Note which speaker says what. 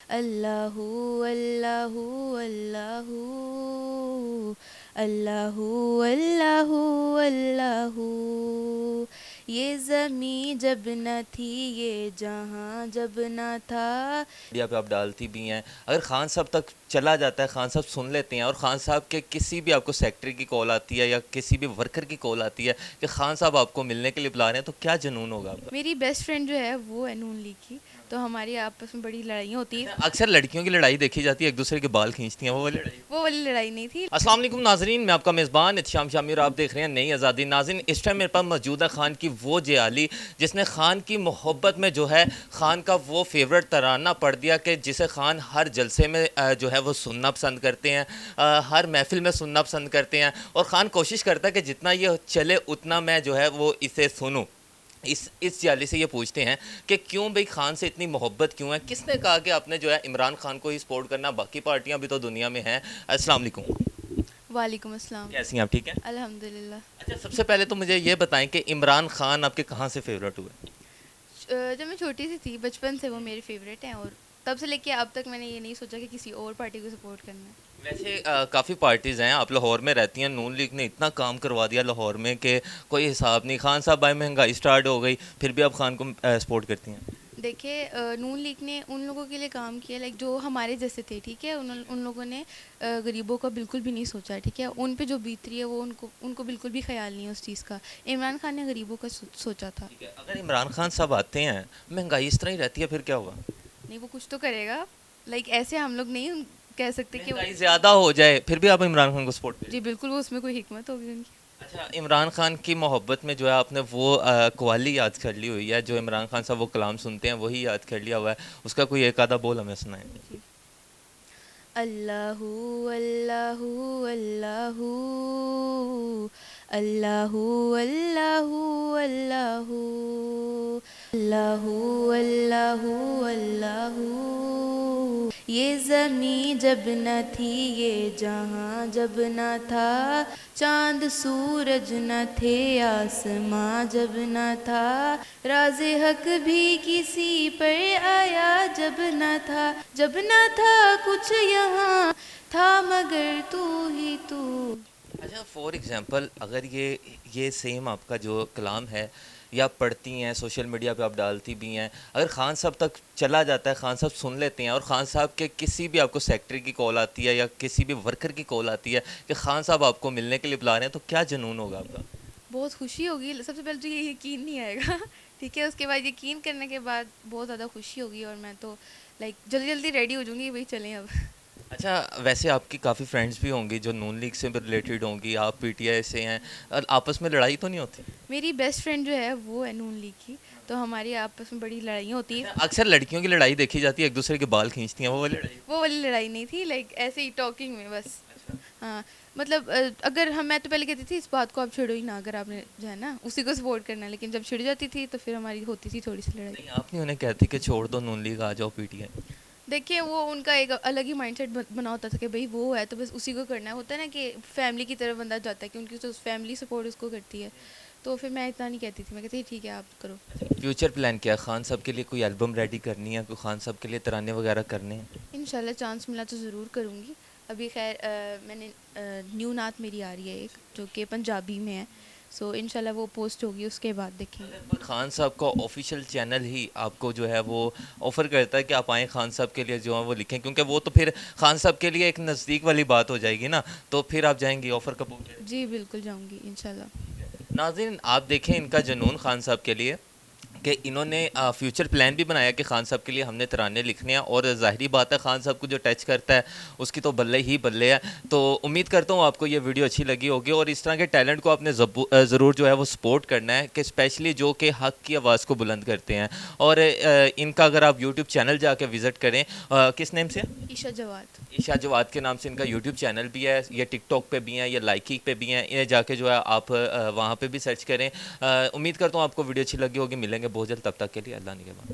Speaker 1: अल्लाहु अल्लाहु अल्लाहु अल्लाहु अल्लाहु अल्लाहु। ये ज़मीं जब न थी, ये जहां जब न था।
Speaker 2: मीडिया पे आप डालती भी हैं, अगर खान साहब तक चला जाता है, खान साहब सुन लेते हैं और खान साहब के किसी भी आपको सेक्रेटरी की कॉल आती है या किसी भी वर्कर की कॉल आती है कि खान साहब आपको मिलने के लिए बुला रहे हैं, तो क्या जुनून होगा आपका?
Speaker 1: मेरी बेस्ट फ्रेंड जो है वो है नून लीग की, तो हमारी आपस में बड़ी लड़ाइयाँ होती
Speaker 2: अच्छा,
Speaker 1: है।
Speaker 2: अक्सर लड़कियों की लड़ाई देखी जाती है, एक दूसरे के बाल खींचती हैं, वो वाली लड़ाई।
Speaker 1: वो वाली लड़ाई नहीं थी।
Speaker 2: अस्सलाम वालेकुम नाजरीन, मैं आपका मेज़बान इत्शाम शामी और आप देख रहे हैं नई आज़ादी। नाज़रीन, इस टाइम मेरे पास मौजूद है खान की वो जियाली जिसने खान की मोहब्बत में जो है खान का वो फेवरेट तराना पढ़ दिया कि जिसे खान हर जलसे में जो है वो सुनना पसंद करते हैं, हर महफिल में सुनना पसंद करते हैं और खान कोशिश करता है कि जितना ये चले उतना मैं जो है वो इसे सुनूँ। इस जाली से ये पूछते हैं कि क्यों भाई खान से इतनी मोहब्बत क्यों है, किसने कहा कि आपने जो है इमरान खान को ही सपोर्ट करना, बाकी पार्टियां भी तो दुनिया में हैं। अस्सलाम वालेकुम।
Speaker 1: वालेकुम अस्सलाम।
Speaker 2: कैसी हैं आप, ठीक हैं?
Speaker 1: अल्हम्दुलिल्लाह।
Speaker 2: अच्छा, सबसे पहले तो मुझे ये बताएं कि इमरान खान आपके कहाँ से फेवरेट हुए?
Speaker 1: जब मैं छोटी सी थी, बचपन से वो मेरे फेवरेट हैं, और तब से लेके अब तक मैंने ये नहीं सोचा कि किसी और पार्टी को सपोर्ट करना है।
Speaker 2: वैसे काफ़ी पार्टीज़ हैं, आप लाहौर में रहती हैं, नून लीग ने इतना काम करवा दिया लाहौर में कि कोई हिसाब नहीं। खान साहब भाई महंगाई स्टार्ट हो गई, फिर भी आप खान को सपोर्ट करती हैं।
Speaker 1: देखिए, नून लीग ने उन लोगों के लिए काम किया, लाइक जो हमारे जैसे थे, ठीक है। उन लोगों ने गरीबों का बिल्कुल भी नहीं सोचा, ठीक है। उन पे जो बीत रही है वो उनको उनको बिल्कुल भी ख्याल नहीं है उस चीज़ का। इमरान खान ने गरीबों का सोचा था।
Speaker 2: ठीक है, अगर इमरान खान साहब आते हैं, महंगाई इस तरह ही रहती है, फिर क्या होगा?
Speaker 1: नहीं, वो कुछ तो करेगा। लाइक ऐसे हम लोग नहीं कह सकते कि
Speaker 2: महंगाई ज़्यादा हो जाए, फिर भी आप इमरान खान को सपोर्ट करें?
Speaker 1: जी बिल्कुल, वो उसमें कोई हिकमत होगी उनकी।
Speaker 2: अच्छा, इमरान खान की मोहब्बत में जो है आपने वो कव्वाली याद कर ली हुई है, जो इमरान खान साहब वो कलाम सुनते हैं वही याद कर लिया हुआ है, उसका कोई एक आधा बोल हमें सुनाएं।
Speaker 1: जी। अल्लाहु अल्लाहु अल्लाहु अल्लाहु अल्लाहु अल्लाहु अल्लाहु अल्लाहु अल्लाहु। ये ज़मीं जब न थी, ये जहां जब न था। चांद सूरज न थे, आसमां जब न था। राज़े हक भी किसी पर आया जब न था। जब न था कुछ यहाँ, था मगर तू ही तू।
Speaker 2: अच्छा, फॉर एग्जांपल अगर ये सेम आपका जो कलाम है या आप पढ़ती हैं, सोशल मीडिया पे आप डालती भी हैं, अगर खान साहब तक चला जाता है, खान साहब सुन लेते हैं और खान साहब के किसी भी आपको सेक्रेटरी की कॉल आती है या किसी भी वर्कर की कॉल आती है कि खान साहब आपको मिलने के लिए बुला रहे हैं, तो क्या जुनून होगा आपका?
Speaker 1: बहुत खुशी होगी। सबसे पहले तो ये यकीन नहीं आएगा ठीक है। उसके बाद यकीन करने के बाद बहुत ज़्यादा खुशी होगी, और मैं तो लाइक जल्दी जल्दी रेडी हो जाऊँगी, वही चलें अब
Speaker 2: अच्छा, वैसे आपकी काफ़ी फ्रेंड्स भी होंगी जो नून लीग से रिलेटेड होंगी, आप पीटीआई से हैं, और आपस में लड़ाई तो नहीं होती?
Speaker 1: मेरी बेस्ट फ्रेंड जो है वो है नून लीग की, तो हमारी आपस में बड़ी लड़ाइयाँ होती
Speaker 2: अच्छा,
Speaker 1: है।
Speaker 2: अक्सर लड़कियों की लड़ाई देखी जाती है, एक दूसरे के बाल खींचती हैं, वो वाली लड़ाई?
Speaker 1: वो वाली लड़ाई नहीं थी, लाइक ऐसे ही टॉकिंग में बस। हाँ, मतलब अगर हम मैं तो पहले कहती थी इस बात को आप छेड़ो ही ना, अगर आपने जो है ना उसी को सपोर्ट करना है, लेकिन जब छिड़ जाती थी तो फिर हमारी होती थी थोड़ी सी लड़ाई।
Speaker 2: नहीं, आप नहीं उन्हें कहती कि छोड़ दो नून लीग, आ जाओ पीटीआई?
Speaker 1: देखिए, वो उनका एक अलग ही माइंडसेट बना होता था कि भाई वो है तो बस उसी को करना है। होता है ना कि फैमिली की तरफ बंदा जाता है कि उनकी तो फैमिली सपोर्ट उसको करती है। तो फिर मैं इतना नहीं कहती थी, मैं कहती थी ठीक है आप करो।
Speaker 2: फ्यूचर प्लान क्या है? खान साहब के लिए कोई एल्बम रेडी करनी है, कोई खान साहब के लिए तराने वगैरह करने हैं?
Speaker 1: इंशाल्लाह चांस मिला तो ज़रूर करूँगी। अभी खैर मैंने न्यू नात मेरी आ रही है एक, जो कि पंजाबी में है। सो इंशाल्लाह वो पोस्ट होगी, उसके बाद देखेंगे।
Speaker 2: पर खान साहब का ऑफिशियल चैनल ही आपको जो है वो ऑफ़र करता है कि आप आएँ खान साहब के लिए जो है वो लिखें, क्योंकि वो तो फिर खान साहब के लिए एक नज़दीक वाली बात हो जाएगी ना, तो फिर आप जाएंगी, ऑफ़र कबूल करें?
Speaker 1: जी बिल्कुल जाऊँगी इंशाल्लाह।
Speaker 2: नाज़रीन, आप देखें इनका जुनून खान साहब के लिए कि इन्होंने फ्यूचर प्लान भी बनाया कि खान साहब के लिए हमने तराने लिखने हैं, और ज़ाहिरी बात है खान साहब को जो टच करता है उसकी तो बल्ले ही बल्ले है। तो उम्मीद करता हूँ आपको ये वीडियो अच्छी लगी होगी, और इस तरह के टैलेंट को आपने ज़रूर जो है वो सपोर्ट करना है, कि स्पेशली जो कि हक़ की आवाज़ को बुलंद करते हैं। और इनका अगर आप यूट्यूब चैनल जाके विज़िट करें, किस नेम से?
Speaker 1: ईशा जवाद।
Speaker 2: ईशा जवाद के नाम से इनका यूट्यूब चैनल भी है, ये टिकटॉक पे भी हैं, ये लाइकी पे भी हैं, इन्हें जाके जो है आप वहाँ पे भी सर्च करें। उम्मीद करता हूँ आपको वीडियो अच्छी लगी होगी। मिलेंगे बहुत जल्द, तब तक के लिए अल्लाह निगहबान।